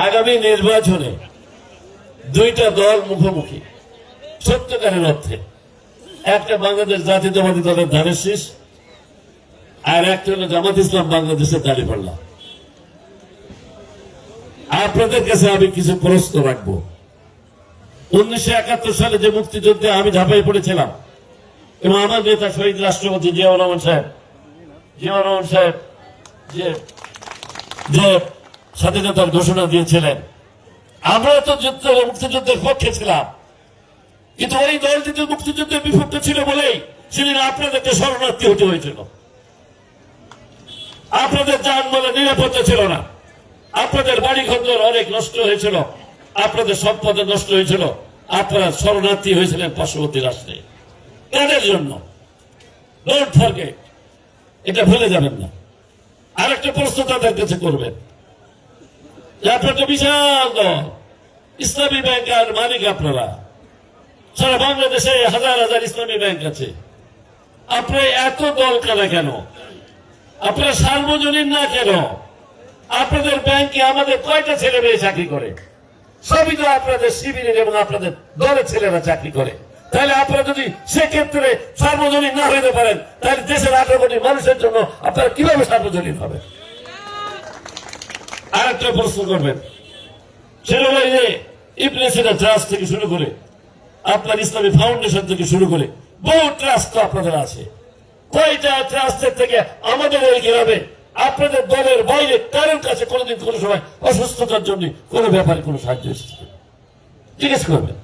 আগামী নির্বাচনে দুইটা দল মুখোমুখি সত্যকারের অর্থে। একটা বাংলাদেশ জাতীয়তাবাদী দলের ধানের শীষ, আর একটা হল জামাত ইসলাম বাংলাদেশের দাঁড়িপাল্লা। আপনাদের কাছে আমি কিছু প্রশ্ন রাখবো। 1971 সালে যে মুক্তিযুদ্ধে আমি ঝাঁপাই পড়েছিলাম এবং আমার নেতা শহীদ রাষ্ট্রপতি জিয়াউর রহমান সাহেব যে স্বাধীনতার ঘোষণা দিয়েছিলেন, আমরা তো মুক্তিযুদ্ধের পক্ষে ছিলাম, কিন্তু ওই দল যদি মুক্তিযুদ্ধের বিপক্ষে ছিল বলেই সেদিন আপনাদেরকে শরণার্থী হতে হয়েছিল। আপনাদের যানবাহনের নিরাপত্তা ছিল না, আপনাদের বাড়ি ঘর অনেক নষ্ট হয়েছিল, আপনাদের সম্পদ নষ্ট হয়েছিল, আপনারা শরণার্থী হয়েছিলেন পার্শ্ববর্তী রাষ্ট্রে। তাদের জন্য ডোন্ট ফরগেট, এটা ভুলে যাবেন না। আরেকটা প্রশ্ন তাদের কাছে করবেন, আপনার বিশাল দল ইসলামী ব্যাংক আর মালিক আপনারা, সারা বাংলাদেশে হাজার হাজার ইসলামী ব্যাংক আছে, আপনার এত দল কারা কেন? আপনারা সার্বজনীন না কেন? আপনাদের ব্যাংকে আমাদের কয়টা ছেলে মেয়ে চাকরি করে? সবই তো আপনাদের শিবিরের এবং আপনাদের দলের ছেলেরা চাকরি করে। তাহলে আপনারা যদি সেক্ষেত্রে সার্বজনীন না হইতে পারেন, তাহলে দেশের 18 কোটি মানুষের জন্য আপনারা কিভাবে সার্বজনীন হবে? আরেকটা প্রশ্ন করবেন, সেটা হলো যে ইবনে সিনা ট্রাস্ট থেকে শুরু করে আপনার ইসলামী ফাউন্ডেশন থেকে শুরু করে বহু ট্রাস্ট তো আপনাদের আছে। কয়টা ট্রাস্টের থেকে আমাদের এই গ্রামে আপনাদের দলের বাইরে কারোর কাছে কোনোদিন কোনো সময় অসুস্থতার জন্য কোনো ব্যাপারে কোনো সাহায্য এসেছে? জিজ্ঞেস করবেন।